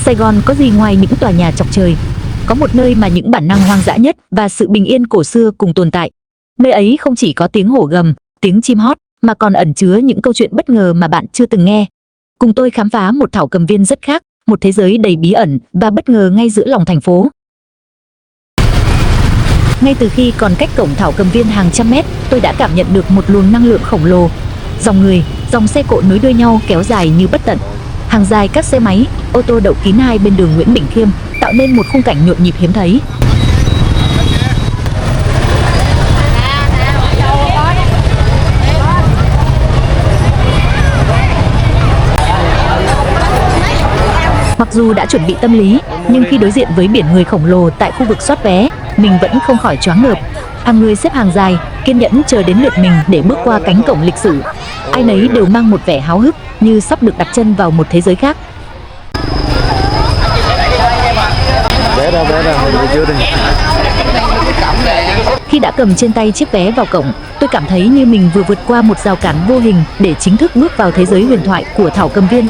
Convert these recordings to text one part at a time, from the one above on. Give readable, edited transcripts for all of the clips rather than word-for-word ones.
Sài Gòn có gì ngoài những tòa nhà chọc trời? Có một nơi mà những bản năng hoang dã nhất và sự bình yên cổ xưa cùng tồn tại. Nơi ấy không chỉ có tiếng hổ gầm, tiếng chim hót, mà còn ẩn chứa những câu chuyện bất ngờ mà bạn chưa từng nghe. Cùng tôi khám phá một thảo cầm viên rất khác, một thế giới đầy bí ẩn và bất ngờ ngay giữa lòng thành phố. Ngay từ khi còn cách cổng thảo cầm viên hàng trăm mét, tôi đã cảm nhận được một luồng năng lượng khổng lồ. Dòng người, dòng xe cộ nối đuôi nhau kéo dài như bất tận. Hàng dài các xe máy, ô tô đậu kín hai bên đường Nguyễn Bỉnh Khiêm, tạo nên một khung cảnh nhộn nhịp hiếm thấy. Mặc dù đã chuẩn bị tâm lý, nhưng khi đối diện với biển người khổng lồ tại khu vực soát vé, mình vẫn không khỏi choáng ngợp. Hàng người xếp hàng dài, kiên nhẫn chờ đến lượt mình để bước qua cánh cổng lịch sử. Ai nấy đều mang một vẻ háo hức, như sắp được đặt chân vào một thế giới khác. Vé đâu, chưa đi. Khi đã cầm trên tay chiếc vé vào cổng, tôi cảm thấy như mình vừa vượt qua một rào cản vô hình để chính thức bước vào thế giới huyền thoại của thảo cầm viên.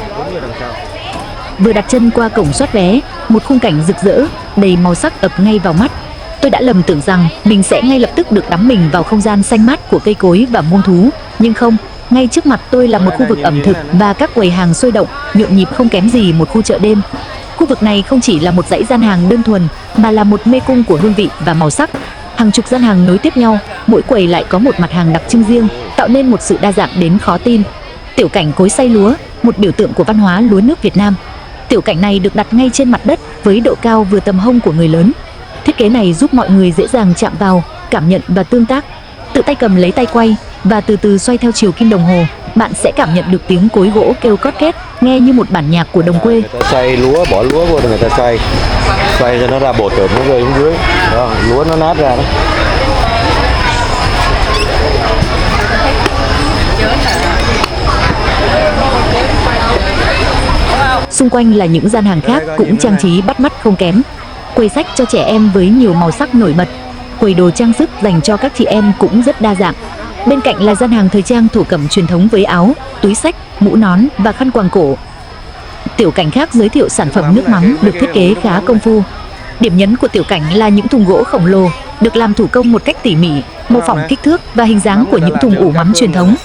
Vừa đặt chân qua cổng soát vé, một khung cảnh rực rỡ, đầy màu sắc ập ngay vào mắt. Tôi đã lầm tưởng rằng mình sẽ ngay lập tức được đắm mình vào không gian xanh mát của cây cối và muôn thú, nhưng không. Ngay trước mặt tôi là một khu vực ẩm thực và các quầy hàng sôi động, nhộn nhịp không kém gì một khu chợ đêm. Khu vực này không chỉ là một dãy gian hàng đơn thuần, mà là một mê cung của hương vị và màu sắc. Hàng chục gian hàng nối tiếp nhau, mỗi quầy lại có một mặt hàng đặc trưng riêng, tạo nên một sự đa dạng đến khó tin. Tiểu cảnh cối xay lúa, một biểu tượng của văn hóa lúa nước Việt Nam. Tiểu cảnh này được đặt ngay trên mặt đất với độ cao vừa tầm hông của người lớn. Thiết kế này giúp mọi người dễ dàng chạm vào, cảm nhận và tương tác. Tự tay cầm lấy tay quay và từ từ xoay theo chiều kim đồng hồ, bạn sẽ cảm nhận được tiếng cối gỗ kêu cót két, nghe như một bản nhạc của đồng quê. Người ta xay lúa, bỏ lúa vô rồi người ta xay cho nó ra bột rồi nó rơi xuống dưới. Đó, lúa nó nát ra đó. Xung quanh là những gian hàng khác cũng trang trí bắt mắt không kém. Quầy sách cho trẻ em với nhiều màu sắc nổi bật. Quầy đồ trang sức dành cho các chị em cũng rất đa dạng. Bên cạnh là gian hàng thời trang thổ cẩm truyền thống với áo, túi xách, mũ nón và khăn quàng cổ. Tiểu cảnh khác giới thiệu sản phẩm nước mắm được thiết kế khá công phu. Điểm nhấn của tiểu cảnh là những thùng gỗ khổng lồ, được làm thủ công một cách tỉ mỉ, mô phỏng kích thước và hình dáng của những thùng ủ mắm truyền thống.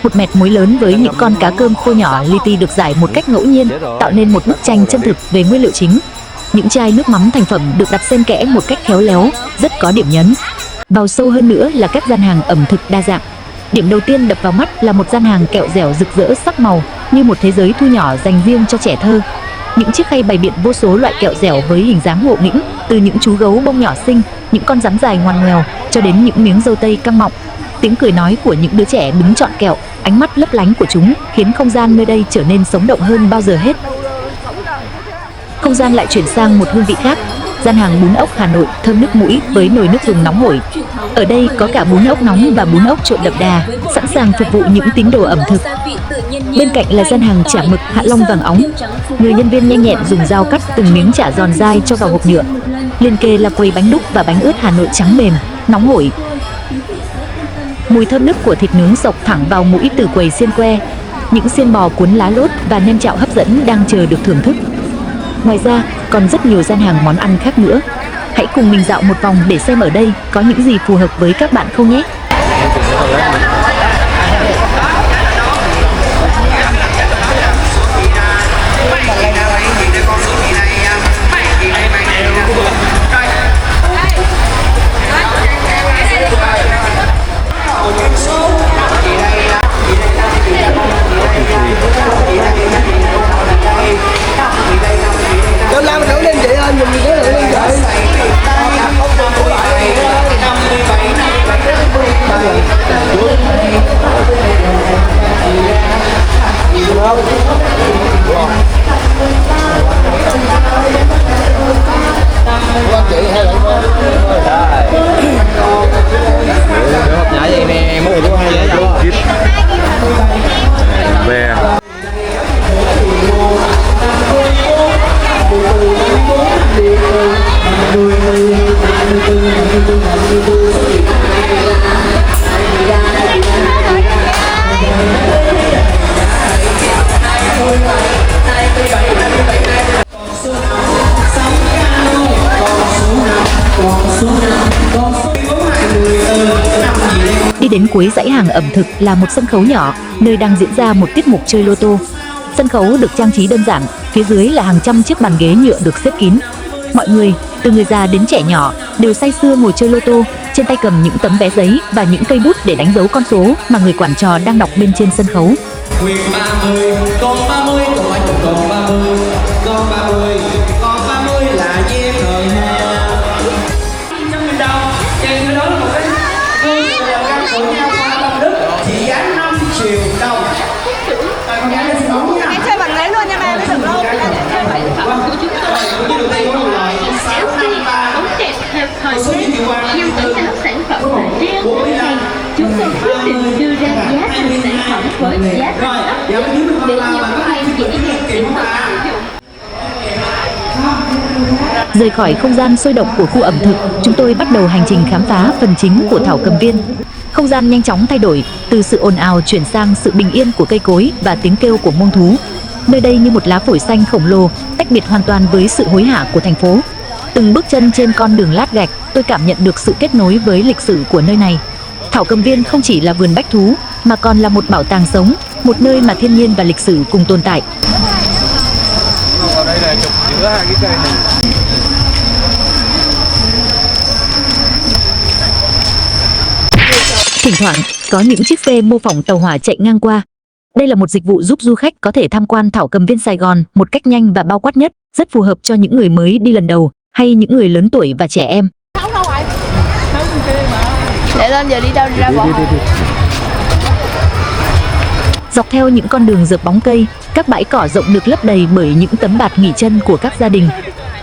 Một mẹt muối lớn với những con cá cơm khô nhỏ li ti được rải một cách ngẫu nhiên, tạo nên một bức tranh chân thực về nguyên liệu chính. Những chai nước mắm thành phẩm được đặt xen kẽ một cách khéo léo, rất có điểm nhấn. Vào sâu hơn nữa là các gian hàng ẩm thực đa dạng. Điểm đầu tiên đập vào mắt là một gian hàng kẹo dẻo rực rỡ sắc màu, như một thế giới thu nhỏ dành riêng cho trẻ thơ. Những chiếc khay bày biện vô số loại kẹo dẻo với hình dáng ngộ nghĩnh, từ những chú gấu bông nhỏ xinh, những con rắn dài ngoằn ngoèo, cho đến những miếng dâu tây căng mọng. Tiếng cười nói của những đứa trẻ đứng chọn kẹo, ánh mắt lấp lánh của chúng khiến không gian nơi đây trở nên sống động hơn bao giờ hết. Không gian lại chuyển sang một hương vị khác. Gian hàng bún ốc Hà Nội thơm nước mũi với nồi nước dùng nóng hổi. Ở đây có cả bún ốc nóng và bún ốc trộn đậm đà, sẵn sàng phục vụ những tín đồ ẩm thực. Bên cạnh là gian hàng chả mực Hạ Long vàng óng. Người nhân viên nhanh nhẹn dùng dao cắt từng miếng chả giòn dai cho vào hộp nhựa. Liên kề là quầy bánh đúc và bánh ướt Hà Nội trắng mềm, nóng hổi. Mùi thơm nức của thịt nướng xộc thẳng vào mũi từ quầy xiên que. Những xiên bò cuốn lá lốt và nem chạo hấp dẫn đang chờ được thưởng thức. Ngoài ra, còn rất nhiều gian hàng món ăn khác nữa. Hãy cùng mình dạo một vòng để xem ở đây có những gì phù hợp với các bạn không nhé. Hãy subscribe cho kênh Ghiền Mì Gõ để không bỏ lỡ những video hấp dẫn. cuối dãy hàng ẩm thực là một sân khấu nhỏ, nơi đang diễn ra một tiết mục chơi lô tô. Sân khấu được trang trí đơn giản, phía dưới là hàng trăm chiếc bàn ghế nhựa được xếp kín. Mọi người, từ người già đến trẻ nhỏ, đều say sưa ngồi chơi lô tô, trên tay cầm những tấm vé giấy và những cây bút để đánh dấu con số mà người quản trò đang đọc bên trên sân khấu. Quyền 30, con 30, con phải chụp con 30, con 30, con 30 là duyên thời hè. 100.000 đồng, kèm theo đó là một cái gương là căn của nhau qua Long Đức, trị giá 5 triệu đồng. Con gái lên sân khấu nha. Em chơi bằng lấy luôn nha mà, không được đâu. Đầu tiên có một loại 653. Một số những hiệu quả Nhằm tận hưởng sản phẩm và treo của khách hàng, chúng tôi quyết định đưa ra giá thành sản phẩm với giá thành thấp nhất để nhiều khách hàng dễ dàng tiếp cận sử dụng. Rời khỏi không gian sôi động của khu ẩm thực, chúng tôi bắt đầu hành trình khám phá phần chính của Thảo Cầm Viên. Không gian nhanh chóng thay đổi, từ sự ồn ào chuyển sang sự bình yên của cây cối và tiếng kêu của muông thú. Nơi đây như một lá phổi xanh khổng lồ, tách biệt hoàn toàn với sự hối hả của thành phố. Từng bước chân trên con đường lát gạch, tôi cảm nhận được sự kết nối với lịch sử của nơi này. Thảo Cầm Viên không chỉ là vườn bách thú, mà còn là một bảo tàng sống, một nơi mà thiên nhiên và lịch sử cùng tồn tại. Ở đây là chụp giữa hai cái cây này. Thỉnh thoảng, có những chiếc xe mô phỏng tàu hỏa chạy ngang qua. Đây là một dịch vụ giúp du khách có thể tham quan Thảo Cầm Viên Sài Gòn một cách nhanh và bao quát nhất, rất phù hợp cho những người mới đi lần đầu hay những người lớn tuổi và trẻ em. Để lên giờ đi đâu đi ra bộ. Dọc theo những con đường rợp bóng cây, các bãi cỏ rộng được lấp đầy bởi những tấm bạt nghỉ chân của các gia đình.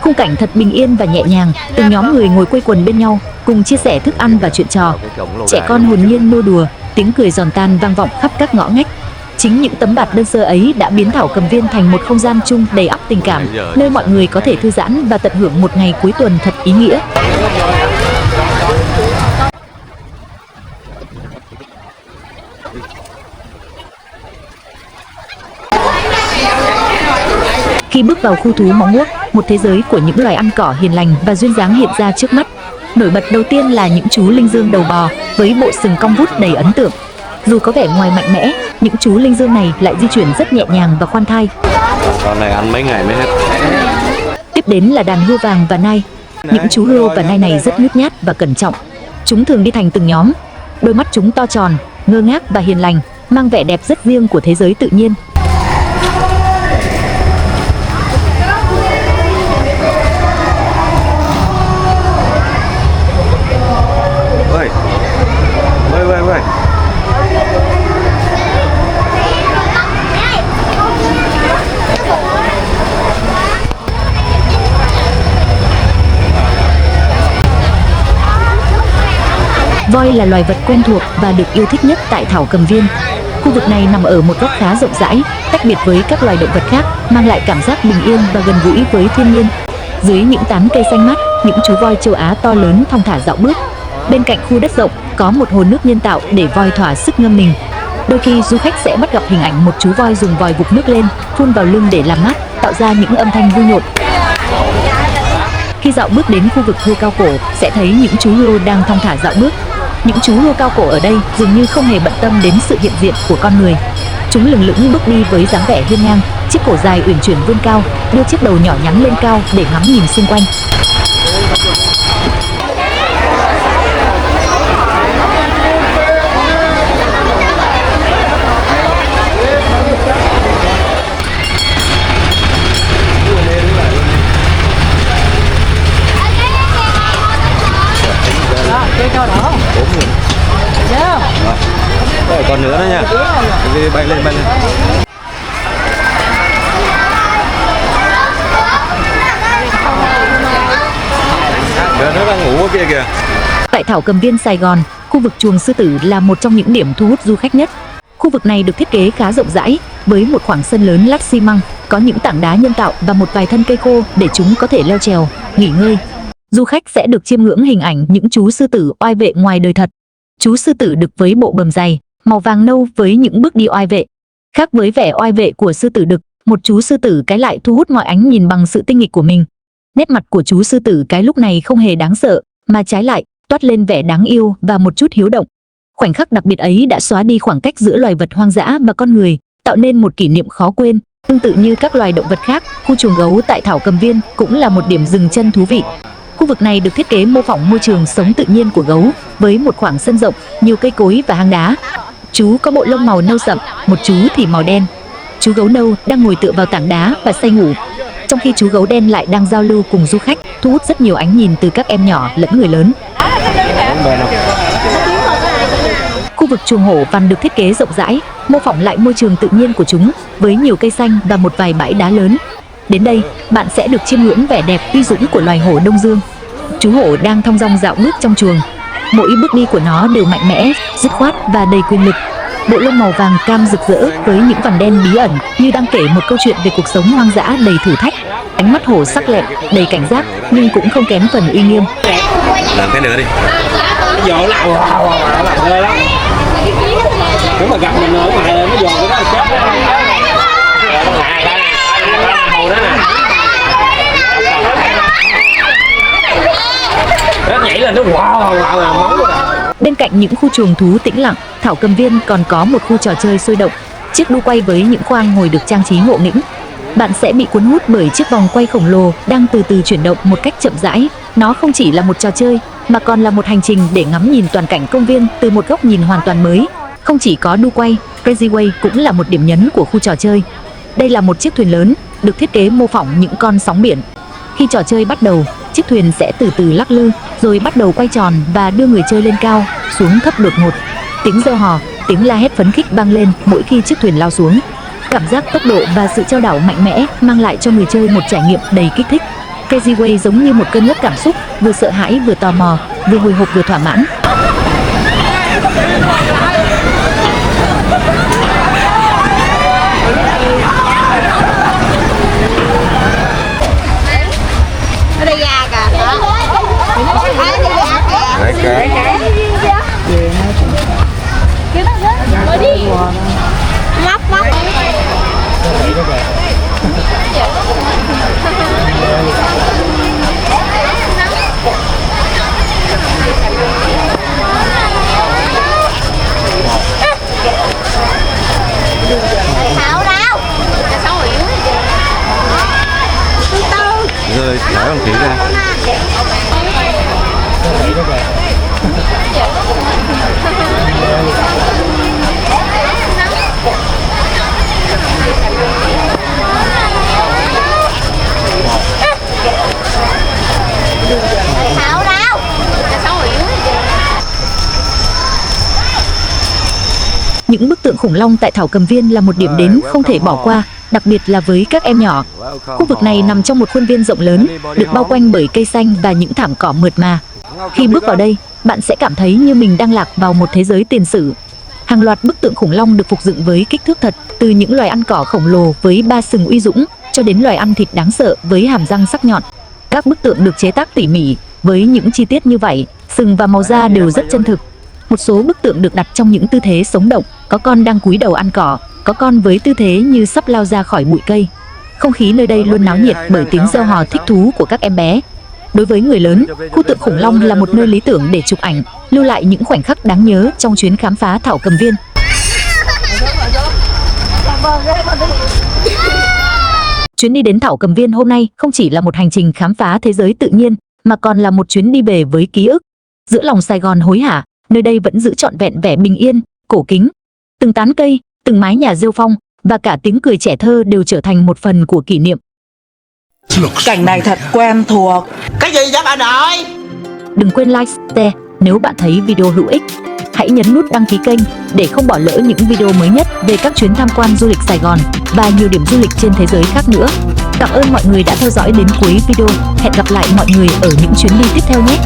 Khung cảnh thật bình yên và nhẹ nhàng, từng nhóm người ngồi quây quần bên nhau, cùng chia sẻ thức ăn và chuyện trò. Trẻ con hồn nhiên nô đùa, tiếng cười giòn tan vang vọng khắp các ngõ ngách. Chính những tấm bạt đơn sơ ấy đã biến Thảo Cầm Viên thành một không gian chung đầy ắp tình cảm, nơi mọi người có thể thư giãn và tận hưởng một ngày cuối tuần thật ý nghĩa. Khi bước vào khu thú móng guốc, một thế giới của những loài ăn cỏ hiền lành và duyên dáng hiện ra trước mắt. Nổi bật đầu tiên là những chú linh dương đầu bò với bộ sừng cong vút đầy ấn tượng. Dù có vẻ ngoài mạnh mẽ, những chú linh dương này lại di chuyển rất nhẹ nhàng và khoan thai. Con này ăn mấy ngày mới hết. Tiếp đến là đàn hươu vàng và nai. Những chú hươu và nai này rất nhút nhát và cẩn trọng. Chúng thường đi thành từng nhóm. Đôi mắt chúng to tròn, ngơ ngác và hiền lành, mang vẻ đẹp rất riêng của thế giới tự nhiên. Ơi. Voi là loài vật quen thuộc và được yêu thích nhất tại Thảo Cầm Viên. Khu vực này nằm ở một góc khá rộng rãi, tách biệt với các loài động vật khác, mang lại cảm giác bình yên và gần gũi với thiên nhiên. Dưới những tán cây xanh mát, những chú voi châu Á to lớn thong thả dạo bước. Bên cạnh khu đất rộng có một hồ nước nhân tạo để voi thỏa sức ngâm mình. Đôi khi du khách sẽ bắt gặp hình ảnh một chú voi dùng vòi vụt nước lên, phun vào lưng để làm mát, tạo ra những âm thanh vui nhộn. Khi dạo bước đến khu vực hươu cao cổ, sẽ thấy những chú hươu đang thong thả dạo bước. Những chú hươu cao cổ ở đây dường như không hề bận tâm đến sự hiện diện của con người. Chúng lừng lững bước đi với dáng vẻ hiên ngang, chiếc cổ dài uyển chuyển vươn cao, đưa chiếc đầu nhỏ nhắn lên cao để ngắm nhìn xung quanh. Còn nữa đó nha. Đi bay lên. Nó đang ngủ ở kia kìa. Tại Thảo Cầm Viên Sài Gòn, khu vực chuồng sư tử là một trong những điểm thu hút du khách nhất. Khu vực này được thiết kế khá rộng rãi, với một khoảng sân lớn lát xi măng, có những tảng đá nhân tạo và một vài thân cây khô để chúng có thể leo trèo, nghỉ ngơi. Du khách sẽ được chiêm ngưỡng hình ảnh những chú sư tử oai vệ ngoài đời thật. Chú sư tử đực với bộ bờm dày, màu vàng nâu với những bước đi oai vệ. Khác với vẻ oai vệ của sư tử đực, một chú sư tử cái lại thu hút mọi ánh nhìn bằng sự tinh nghịch của mình. Nét mặt của chú sư tử cái lúc này không hề đáng sợ, mà trái lại toát lên vẻ đáng yêu và một chút hiếu động. Khoảnh khắc đặc biệt ấy đã xóa đi khoảng cách giữa loài vật hoang dã và con người, tạo nên một kỷ niệm khó quên. Tương tự như các loài động vật khác, khu chuồng gấu tại Thảo Cầm Viên cũng là một điểm dừng chân thú vị. Khu vực này được thiết kế mô phỏng môi trường sống tự nhiên của gấu, với một khoảng sân rộng, nhiều cây cối và hang đá. Chú có bộ lông màu nâu sậm, một chú thì màu đen. Chú gấu nâu đang ngồi tựa vào tảng đá và say ngủ, trong khi chú gấu đen lại đang giao lưu cùng du khách, thu hút rất nhiều ánh nhìn từ các em nhỏ lẫn người lớn. Khu vực chuồng hổ vằn được thiết kế rộng rãi, mô phỏng lại môi trường tự nhiên của chúng, với nhiều cây xanh và một vài bãi đá lớn. Đến đây, bạn sẽ được chiêm ngưỡng vẻ đẹp uy dũng của loài hổ Đông Dương. Chú hổ đang thong dong dạo bước trong chuồng. Mỗi bước đi của nó đều mạnh mẽ, dứt khoát và đầy quyền lực. Bộ lông màu vàng cam rực rỡ với những vằn đen bí ẩn như đang kể một câu chuyện về cuộc sống hoang dã đầy thử thách. Ánh mắt hổ sắc lẹm, đầy cảnh giác nhưng cũng không kém phần uy nghiêm. Làm cái nữa đi. Dỗ lạo làm ghê lắm. Nếu mà gặp mình ở ngoài nó dồn cái đó là chết. Nó nhảy lên nó wow máu rồi. Bên cạnh những khu chuồng thú tĩnh lặng, Thảo Cầm Viên còn có một khu trò chơi sôi động, chiếc đu quay với những khoang ngồi được trang trí ngộ nghĩnh. Bạn sẽ bị cuốn hút bởi chiếc vòng quay khổng lồ đang từ từ chuyển động một cách chậm rãi. Nó không chỉ là một trò chơi mà còn là một hành trình để ngắm nhìn toàn cảnh công viên từ một góc nhìn hoàn toàn mới. Không chỉ có đu quay, Crazy Way cũng là một điểm nhấn của khu trò chơi. Đây là một chiếc thuyền lớn được thiết kế mô phỏng những con sóng biển. Khi trò chơi bắt đầu, chiếc thuyền sẽ từ từ lắc lư, rồi bắt đầu quay tròn và đưa người chơi lên cao, xuống thấp đột ngột. Tiếng reo hò, tiếng la hét phấn khích vang lên mỗi khi chiếc thuyền lao xuống. Cảm giác tốc độ và sự trao đảo mạnh mẽ mang lại cho người chơi một trải nghiệm đầy kích thích. Crazy Way giống như một cơn lốc cảm xúc, vừa sợ hãi vừa tò mò, vừa hồi hộp vừa thỏa mãn. Ở đây gà kìa. Đấy cá. Móc. Thảo đâu? Sao ở dưới kìa. Từ từ. Rồi thả con khỉ ra. Thảo đâu? Sao ở dưới kìa. Những bức tượng khủng long tại Thảo Cầm Viên là một điểm đến không thể bỏ qua, đặc biệt là với các em nhỏ. Khu vực này nằm trong một khuôn viên rộng lớn, được bao quanh bởi cây xanh và những thảm cỏ mượt mà. Khi bước vào đây, bạn sẽ cảm thấy như mình đang lạc vào một thế giới tiền sử. Hàng loạt bức tượng khủng long được phục dựng với kích thước thật, từ những loài ăn cỏ khổng lồ với ba sừng uy dũng cho đến loài ăn thịt đáng sợ với hàm răng sắc nhọn. Các bức tượng được chế tác tỉ mỉ với những chi tiết như vậy, sừng và màu da đều rất chân thực. Một số bức tượng được đặt trong những tư thế sống động, có con đang cúi đầu ăn cỏ, có con với tư thế như sắp lao ra khỏi bụi cây. Không khí nơi đây luôn náo nhiệt bởi tiếng reo hò thích thú của các em bé. Đối với người lớn, khu tượng khủng long là một nơi lý tưởng để chụp ảnh, lưu lại những khoảnh khắc đáng nhớ trong chuyến khám phá Thảo Cầm Viên. Chuyến đi đến Thảo Cầm Viên hôm nay không chỉ là một hành trình khám phá thế giới tự nhiên, mà còn là một chuyến đi về với ký ức. Giữa lòng Sài Gòn hối hả, nơi đây vẫn giữ trọn vẹn vẻ bình yên, cổ kính. Từng tán cây, từng mái nhà rêu phong và cả tiếng cười trẻ thơ đều trở thành một phần của kỷ niệm. Cảnh này thật quen thuộc. Cái gì vậy bà nội? Đừng quên like, share nếu bạn thấy video hữu ích. Hãy nhấn nút đăng ký kênh để không bỏ lỡ những video mới nhất về các chuyến tham quan du lịch Sài Gòn và nhiều điểm du lịch trên thế giới khác nữa. Cảm ơn mọi người đã theo dõi đến cuối video. Hẹn gặp lại mọi người ở những chuyến đi tiếp theo nhé.